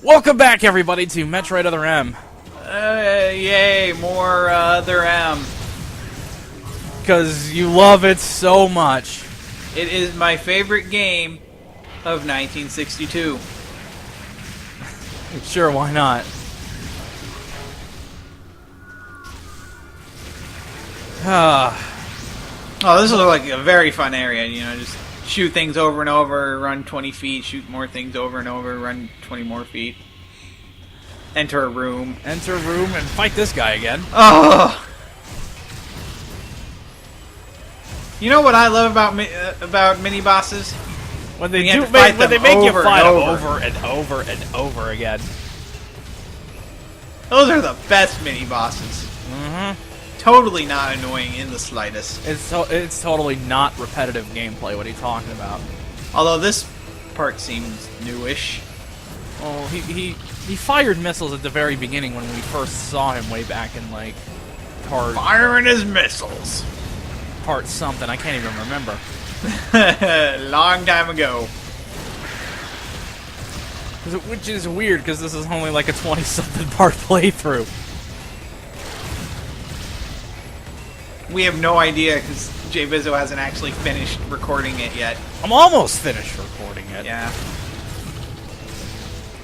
Welcome back, everybody, to Metroid Other M. Yay, more Other M. Because you love it so much. It is my favorite game of 1962. Sure, why not? Oh, this is like a very fun area, you know, just shoot things over and over, run 20 feet, shoot more things over and over, run 20 more feet. Enter a room. Enter a room and fight this guy again. Oh! You know what I love about mini bosses? When they make you fight them over and over and over again. Those are the best mini bosses. Mm-hmm. Totally not annoying in the slightest. It's totally not repetitive gameplay. What are you talking about? Although this part seems newish. Oh, he fired missiles at the very beginning when we first saw him way back in like firing his missiles. Part something. I can't even remember. Long time ago. Which is weird because this is only like a 20-something part playthrough. We have no idea because Jay Bizzo hasn't actually finished recording it yet. I'm almost finished recording it. Yeah.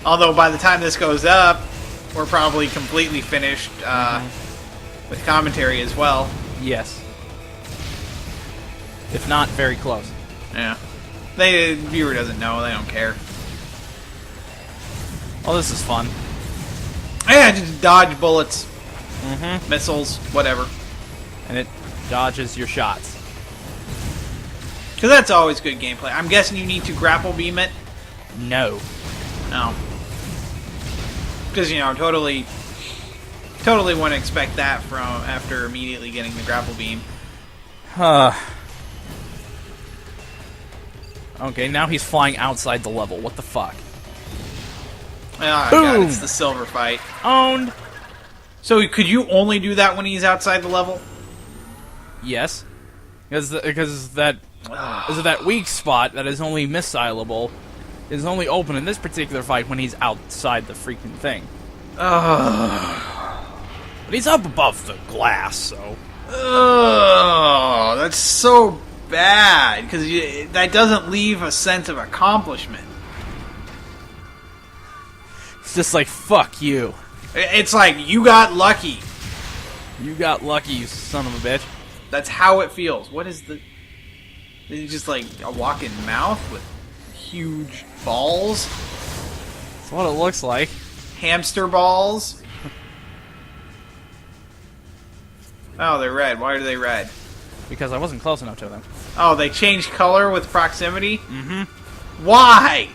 Although by the time this goes up, we're probably completely finished with commentary as well. Yes. If not, very close. Yeah. The viewer doesn't know. They don't care. Oh, this is fun. Yeah, just dodge bullets, Mm-hmm. missiles, whatever. And it dodges your shots. Because that's always good gameplay. I'm guessing you need to grapple beam it? No. No. Because, you know, totally wouldn't expect that from after immediately getting the grapple beam. Okay, now he's flying outside the level. What the fuck? Oh, Boom! God, it's the silver fight. Owned! So, could you only do that when he's outside the level? Yes. Because that weak spot that is only missilable is only open in this particular fight when he's outside the freaking thing. But he's up above the glass, so... Oh, that's so bad, because that doesn't leave a sense of accomplishment. It's just like, fuck you. It's like, you got lucky. You got lucky, you son of a bitch. That's how it feels. What is the... It's just like a walking mouth with huge balls? That's what it looks like. Hamster balls? Oh, they're red. Why are they red? Because I wasn't close enough to them. Oh, they change color with proximity? Mm-hmm. Why?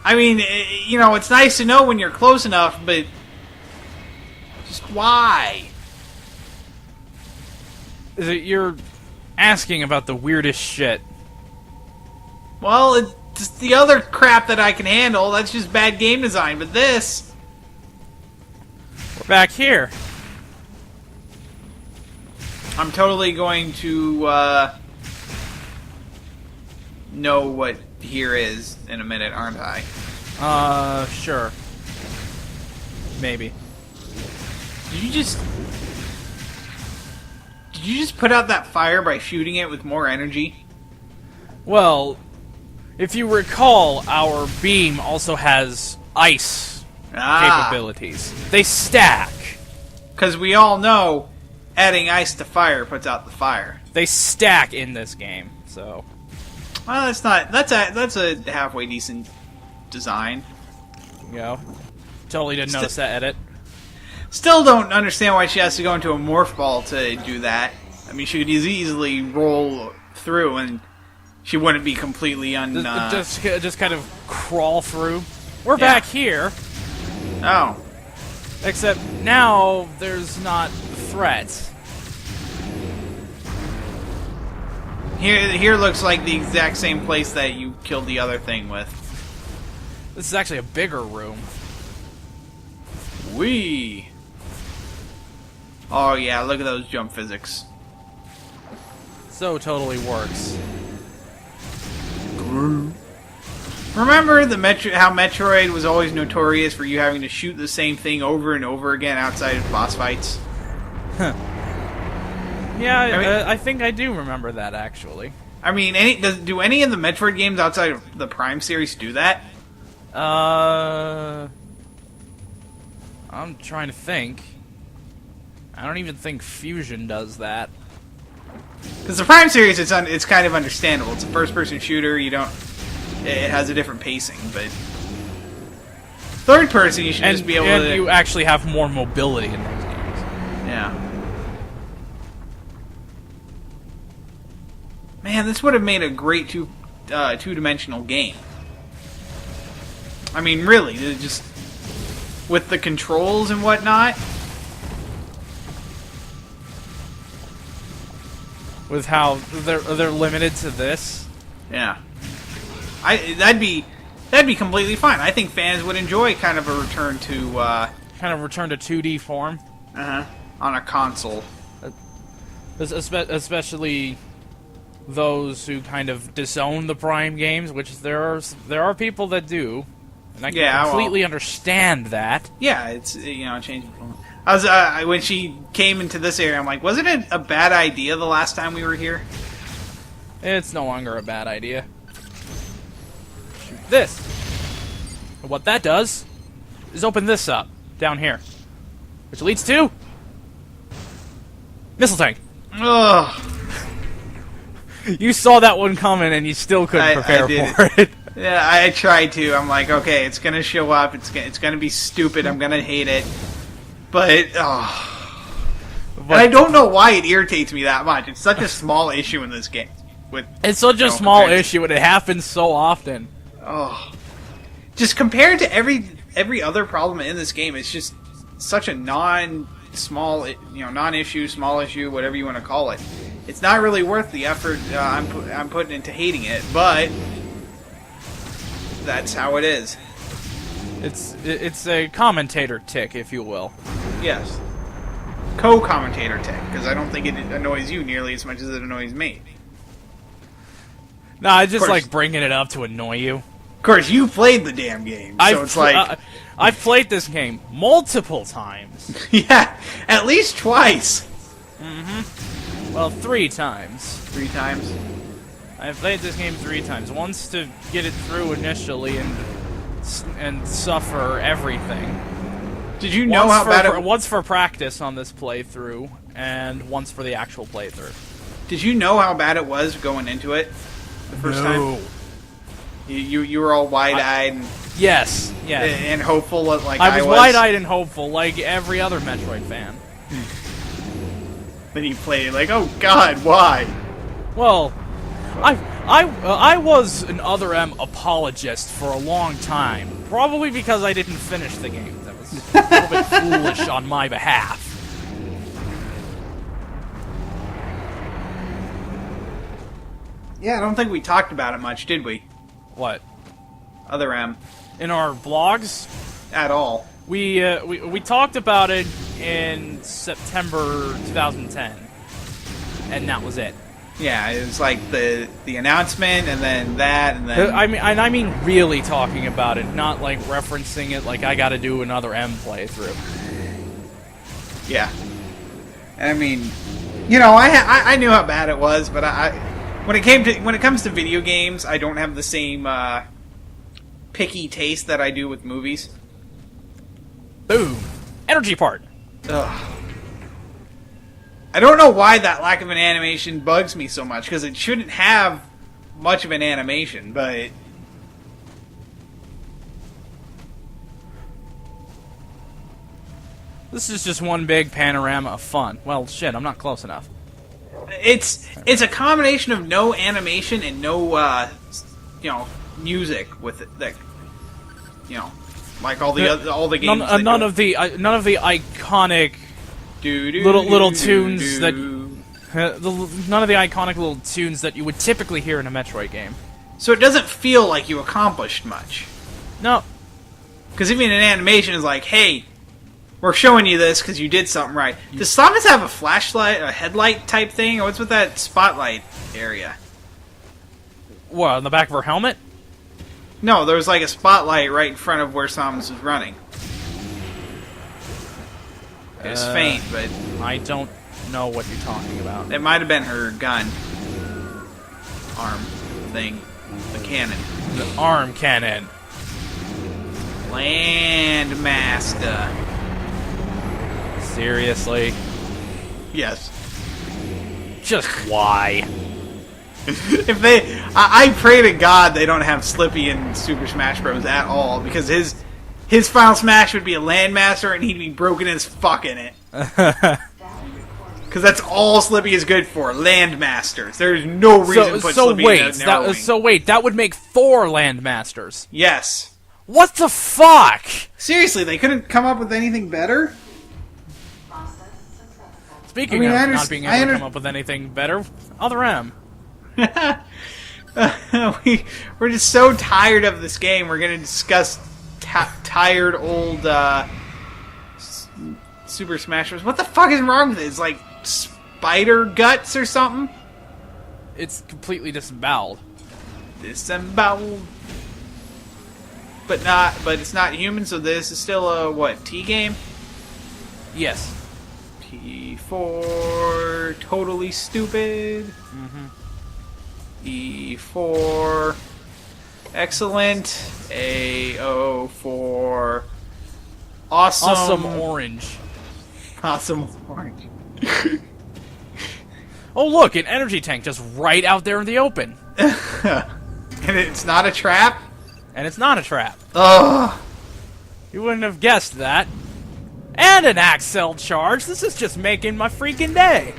I mean, you know, it's nice to know when you're close enough, but... just why? You're asking about the weirdest shit. Well, it's the other crap that I can handle. That's just bad game design, but this... We're back here. I'm totally going to know what here is in a minute, aren't I? Sure. Maybe. Did you just put out that fire by shooting it with more energy? Well, if you recall, our beam also has ice capabilities. They stack. Because we all know adding ice to fire puts out the fire. They stack in this game, so... Well, that's not... That's a halfway decent design. You know, totally didn't notice that edit. Still don't understand why she has to go into a morph ball to do that. I mean, she could easily roll through and she wouldn't be completely just kind of crawl through. We're back here. Oh. Except now there's not threats. Here looks like the exact same place that you killed the other thing with. This is actually a bigger room. Whee! Oh yeah, look at those jump physics. So totally works. Remember how Metroid was always notorious for you having to shoot the same thing over and over again outside of boss fights? Huh. Yeah, I think I do remember that, actually. I mean, do any of the Metroid games outside of the Prime series do that? I'm trying to think. I don't even think Fusion does that. Because the Prime series, it's kind of understandable. It's a first-person shooter. It has a different pacing, but third person, you should just be able to. And you actually have more mobility in those games. Yeah. Man, this would have made a great two-dimensional game. I mean, really, just with the controls and whatnot. With how they're limited to this. Yeah. That'd be completely fine. I think fans would enjoy kind of a return to 2D form. On a console. Especially those who kind of disown the Prime games, which there are people that do, and I can completely understand that. Yeah, it's changing. I was when she came into this area, I'm like, wasn't it a bad idea the last time we were here? It's no longer a bad idea. Shoot this. And what that does is open this up down here, which leads to missile tank. Ugh. You saw that one coming, and you still couldn't prepare for it. Yeah, I tried to. I'm like, okay, it's gonna show up. It's gonna be stupid. I'm gonna hate it. But and I don't know why it irritates me that much. It's such a small issue in this game. It's such a small issue, and it happens so often. Oh, just compared to every other problem in this game, it's just such a non-issue, small issue, whatever you want to call it. It's not really worth the effort I'm putting into hating it, but that's how it is. It's a commentator tick, if you will. Yes. Co-commentator tick, because I don't think it annoys you nearly as much as it annoys me. No, I just like bringing it up to annoy you. Of course, you played the damn game, so it's like... I've played this game multiple times. Yeah, at least twice. Mm-hmm. Well, 3 times. 3 times? I've played this game 3 times. Once to get it through initially and suffer everything. Did you know how bad it... Once for practice on this playthrough, and once for the actual playthrough. Did you know how bad it was going into it the first time? You were all wide-eyed and... Yes. And hopeful like I was wide-eyed and hopeful, like every other Metroid fan. Then you played it like, oh god, why? Well, I was an Other M apologist for a long time. Probably because I didn't finish the game. That was a little bit foolish on my behalf. Yeah, I don't think we talked about it much, did we? What? Other M. In our blogs? At all. We talked about it in September 2010. And that was it. Yeah, it was like the announcement, and then that, and then... I mean really talking about it, not like referencing it like I gotta do another M playthrough. Yeah. And I mean, I knew how bad it was, but when it comes to video games, I don't have the same picky taste that I do with movies. Boom. Energy part. Ugh. I don't know why that lack of an animation bugs me so much, because it shouldn't have much of an animation, but... This is just one big panorama of fun. Well, shit, I'm not close enough. It's a combination of no animation and no, music with it. That, like all the games. None of the iconic little tunes that none of the iconic little tunes that you would typically hear in a Metroid game. So it doesn't feel like you accomplished much. No, because even an animation is like, hey, we're showing you this because you did something right. Does Samus have a flashlight, a headlight type thing, or what's with that spotlight area? What, on the back of her helmet? No, there was like a spotlight right in front of where Samus was running. It was faint, but I don't know what you're talking about. it might have been her gun. Arm thing. The cannon. The arm cannon. Landmaster. Seriously? Yes. Just why? If they... I pray to God they don't have Slippy in Super Smash Bros. At all, because his final smash would be a Landmaster and he'd be broken as fuck in it. Because that's all Slippy is good for, Landmasters. There's no reason to put Slippy in a narrow wing. So wait, that would make 4 Landmasters. Yes. What the fuck? Seriously, they couldn't come up with anything better? Speaking of not being able to come up with anything better, Other M. We're just so tired of this game. We're going to discuss tired old Super Smash Bros. What the fuck is wrong with it? It's like spider guts or something? It's completely disemboweled. Disemboweled. But it's not human, so this is still a, what, T game? Yes. T4, totally stupid. E4, excellent. AO for awesome. Awesome orange. Awesome orange. Oh look, an energy tank just right out there in the open. And it's not a trap? And it's not a trap. Ugh. You wouldn't have guessed that. And an Axel charge. This is just making my freaking day.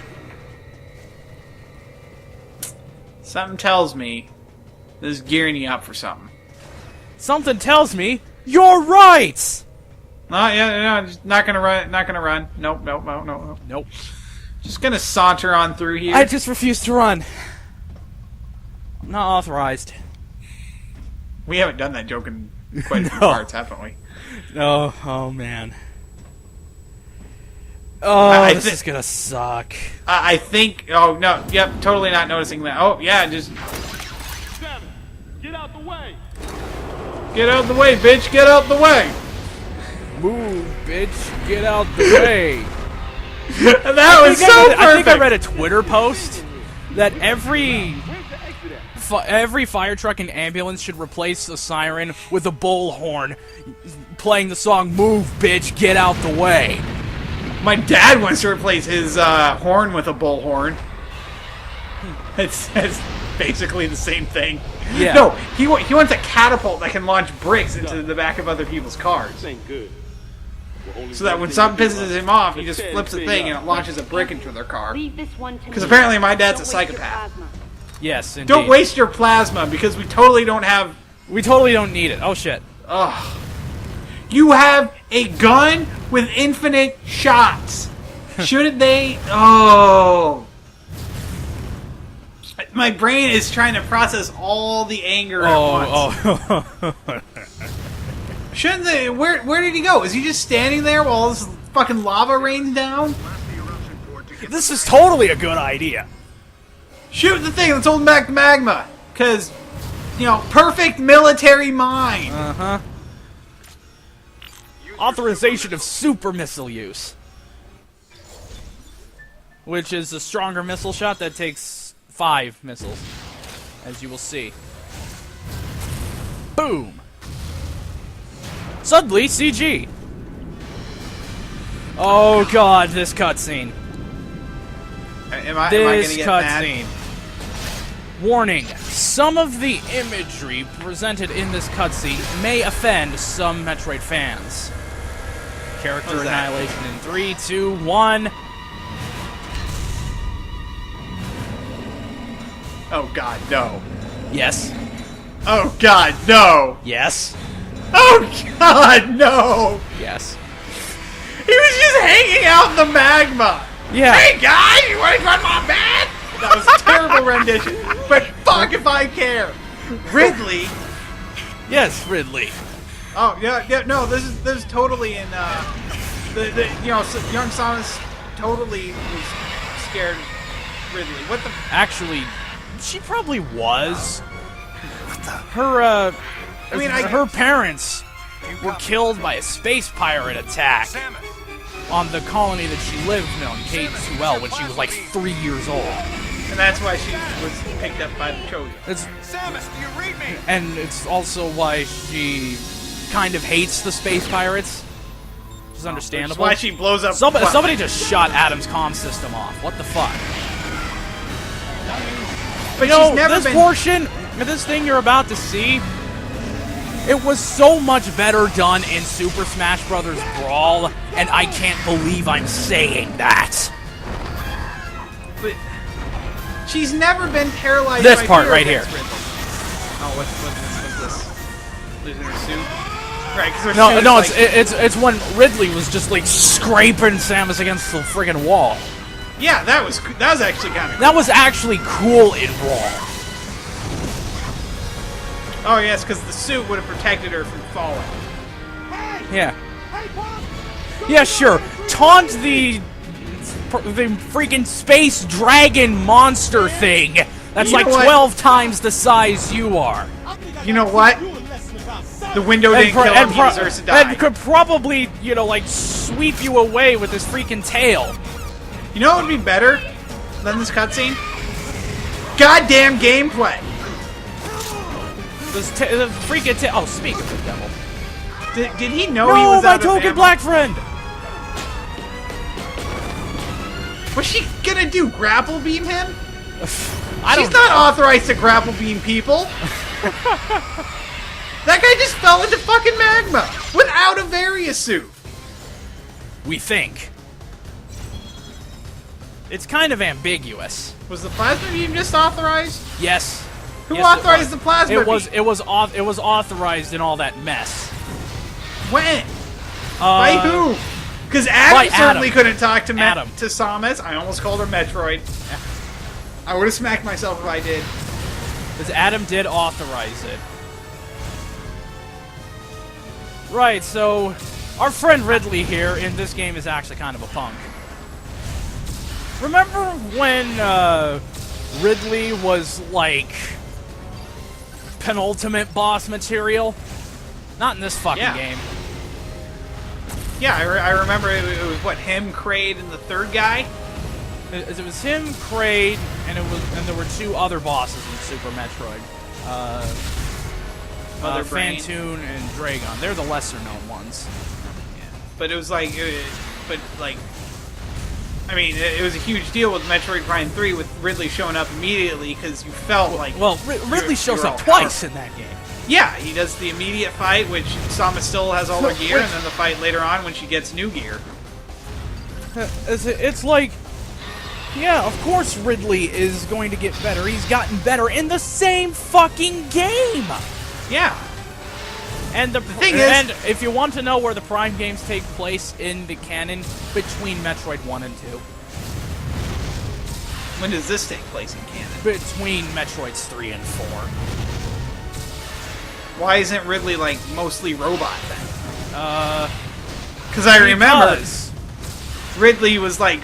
Something tells me this is gearing you up for something. Something tells me you're right. No, just not gonna run. Not gonna run. Nope. Nope. Just gonna saunter on through here. I just refuse to run. I'm not authorized. We haven't done that joke in quite a few parts, haven't we? No. Oh man. Oh, this is gonna suck. I think. Oh no. Yep. Totally not noticing that. Oh yeah. Just Samus, get out the way. get out the way, bitch. Get out the way. Move, bitch. Get out the way. That was so perfect. I think I read a Twitter post that every fire truck and ambulance should replace the siren with a bullhorn playing the song "Move, bitch. Get out the way." My dad wants to replace his horn with a bullhorn. It's basically the same thing. Yeah. No, he wants a catapult that can launch bricks into the back of other people's cars. This ain't good. So that when something pisses him off, he just flips a thing and it launches a brick into their car. Because Because apparently my dad's a psychopath. Yes, indeed. Don't waste your plasma because we totally don't have... We totally don't need it. Oh shit. Ugh. You have a gun with infinite shots. Shouldn't they? Oh. My brain is trying to process all the anger at once. Oh. Shouldn't they? Where did he go? Is he just standing there while all this fucking lava rains down? This is totally a good idea. Shoot the thing that's holding back the magma. Because, perfect military mind. Uh-huh. Authorization of super missile use. Which is a stronger missile shot that takes 5 missiles. As you will see. Boom! Suddenly, CG! Oh god, this cutscene. Am I going to get mad? Cutscene. Warning, some of the imagery presented in this cutscene may offend some Metroid fans. Character annihilation in 3, 2, 1. Oh god, no. Yes. Oh god, no. Yes. Oh god, no. Yes. He was just hanging out in the magma. Yeah. Hey guys, you want to run my bed? That was a terrible rendition, but fuck if I care. Ridley. Yes, Ridley. Oh yeah, no, this is totally in young Samus totally was scared of Ridley. What the? Actually, she probably was. Her I mean, her parents were killed by a space pirate attack on the colony that she lived on, K2L, when she was like 3 years old. And that's why she was picked up by the Chosen. Samus, do you read me? And it's also why she kind of hates the space pirates. Which is understandable. That's why she blows up. Somebody just shot Adam's comm system off. What the fuck? But You know, she's never this been. portion, this thing you're about to see, it was so much better done in Super Smash Bros. Brawl, and I can't believe I'm saying that. But she's never been paralyzed. This by part fear right against here. Ridley. Oh, what's this? Losing her suit. Right, because No, it's when Ridley was just like scraping Samus against the friggin' wall. Yeah, that was actually kind of. That was actually cool in Brawl. Oh yes, because the suit would have protected her from falling. Yeah. Yeah, sure. Taunt the freaking space dragon monster thing. That's You like know what? 12 times the size you are. You know what? The window didn't kill him. He deserves to die. And could probably, you know, like sweep you away with his freaking tail. You know what would be better than this cutscene? Goddamn gameplay. The freaking tail. Oh, speak of the devil. Did he know he No, was my out of token ammo? black friend. What's she gonna do? Grapple beam him? I don't She's not know. authorized to grapple beam people. That guy just fell into fucking magma without a Varia suit. We think. It's kind of ambiguous. Was the plasma beam just authorized? Yes. Who Yes, it authorized was. the plasma It was. beam? It was authorized in all that mess. When? By who? Because Adam by certainly Adam. couldn't talk to Adam. to Samus. I almost called her Metroid. I would have smacked myself if I did. Because Adam did authorize it. Right. So, our friend Ridley here in this game is actually kind of a punk. Remember when Ridley was like penultimate boss material? Not in this fucking Yeah. game. Yeah, I remember it was what, him, Kraid, and the third guy. It was him, Kraid, and there were two other bosses in Super Metroid. Mother Brain. Fantoon and Dragon. They're the lesser known ones. But it was like, I mean, it was a huge deal with Metroid Prime 3 with Ridley showing up immediately because you felt like. Well, Ridley shows you're up all twice powerful. in that game. Yeah, he does the immediate fight, which Samus still has all her gear, and then the fight later on when she gets new gear. It's like, yeah, of course Ridley is going to get better. He's gotten better in the same fucking game. Yeah. And the thing is- and if you want to know where the Prime games take place in the canon, between Metroid 1 and 2. When does this take place in canon? Between Metroids 3 and 4. Why isn't Ridley, like, mostly robot then? Because I remember Because Ridley was, like,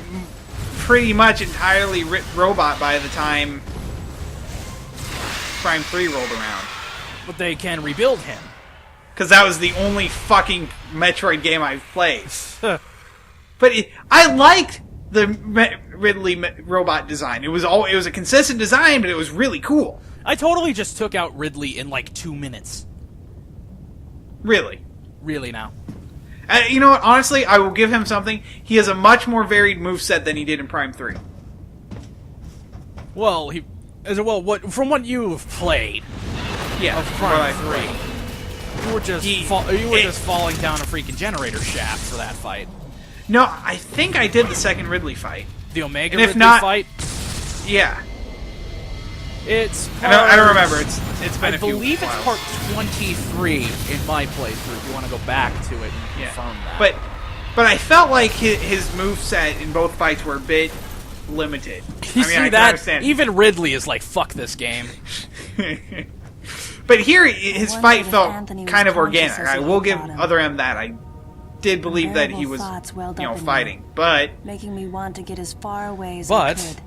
pretty much entirely robot by the time Prime 3 rolled around. but they can rebuild him. Because that was the only fucking Metroid game I've played. But I liked the Ridley robot design. It was a consistent design, but it was really cool. I totally just took out Ridley in like 2 minutes. Really. Really now. You know what? Honestly, I will give him something. He has a much more varied moveset than he did in Prime 3. Well, from what you've played Yeah, of what I Prime played. 3, you were just falling down a freaking generator shaft for that fight. No, I think I did the second Ridley fight. The Omega And if Ridley not- fight. Yeah. It's I don't remember. It's been I a few believe it's whiles. part 23 in my playthrough. If you want to go back to it and confirm that. But I felt like his moveset in both fights were a bit limited. you I mean, see I can that? understand. Even Ridley is like, "Fuck this game." But here, his wondered fight if felt Anthony was kind of conscious organic. as I he will give fought him. Other M that. I did believe that he Unbearable was, thoughts welled up in me, fighting. But making me want to get as far away as But- I could.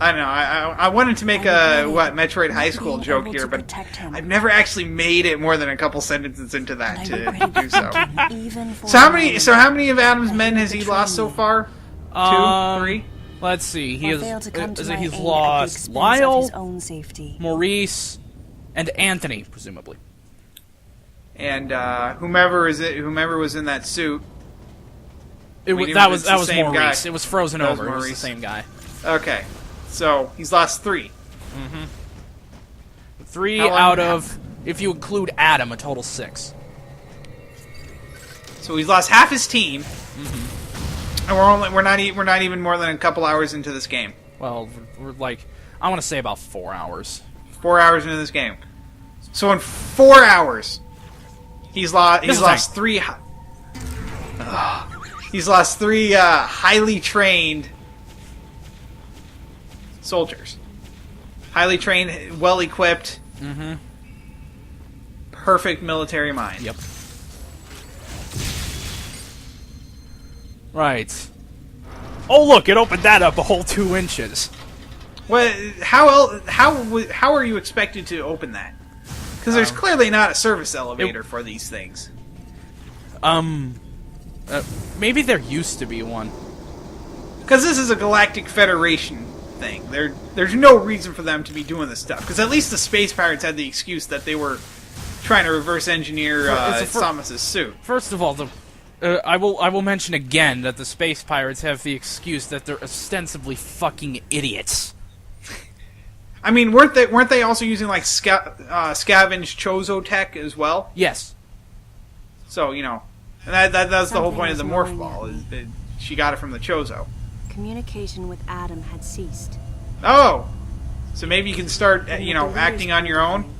I don't know. I wanted to make a Metroid High School joke here, but I've never actually made it more than a couple sentences into that to do so. So how many of Adam's men has he lost so far? 2, 3. Let's see. He's lost Lyle, Maurice, and Anthony, presumably. And whomever was in that suit. That was Maurice. Guy. It was frozen over. It was the same guy. Okay, so he's lost 3. 3 out of, if you include Adam, a total 6. So he's lost half his team, and we're not even more than a couple hours into this game. Well, we're like, I want to say about 4 hours. 4 hours into this game. So in 4 hours, he's lost 3. He's lost 3 highly trained soldiers. Highly trained, well equipped. Perfect military mind. Yep. Right. Oh look, it opened that up a whole 2 inches. Well, how are you expected to open that? Because there's clearly not a service elevator for these things. Maybe there used to be one. Because this is a Galactic Federation thing. There's no reason for them to be doing this stuff. Because at least the Space Pirates had the excuse that they were trying to reverse engineer Samus' suit. First of all, I will mention again that the Space Pirates have the excuse that they're ostensibly fucking idiots. I mean, weren't they also using like scavenge Chozo tech as well? Yes. So and that's the whole point of the morph ball. Is that she got it from the Chozo. Communication with Adam had ceased. Oh, so maybe you can start acting on your own.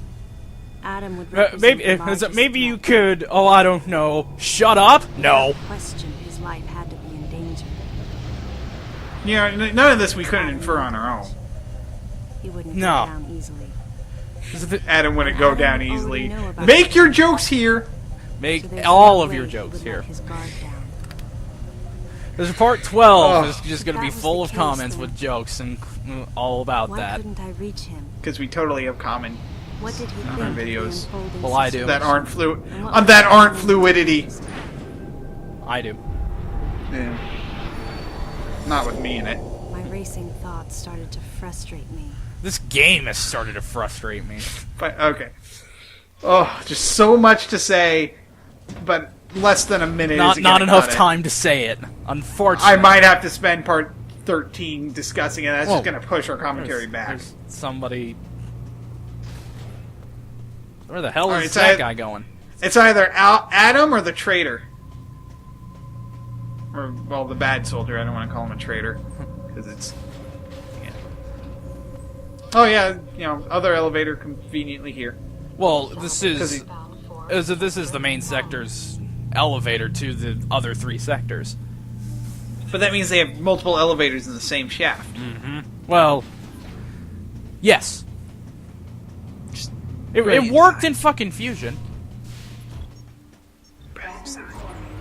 Adam would maybe you could. Oh, I don't know. Shut up. No. Question: his life had to be in danger. None of this we couldn't infer on our own. He wouldn't go down easily. Adam wouldn't go down easily. Make your jokes here. Make all of your jokes here. There's part 12 is just going to be full of comments with jokes and all about that. Why couldn't I reach him? Because we totally have comment What did he on our videos. Well, I do. That aren't fluidity. I do. Yeah. Not with me in it. My racing thoughts started to frustrate me. This game has started to frustrate me. But okay. Oh, just so much to say, but less than a minute. Not enough time to say it. Unfortunately, I might have to spend part 13 discussing it. That's just going to push our commentary back. There's somebody. Where the hell is that guy going? It's either Adam or the traitor. Or, well, the bad soldier. I don't want to call him a traitor. Because it's... Yeah. Oh, yeah. Other elevator conveniently here. Well, this is the main sector's elevator to the other 3 sectors. But that means they have multiple elevators in the same shaft. Well, yes. It worked in fucking Fusion.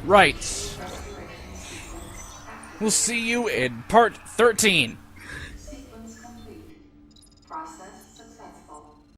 Right. We'll see you in part 13.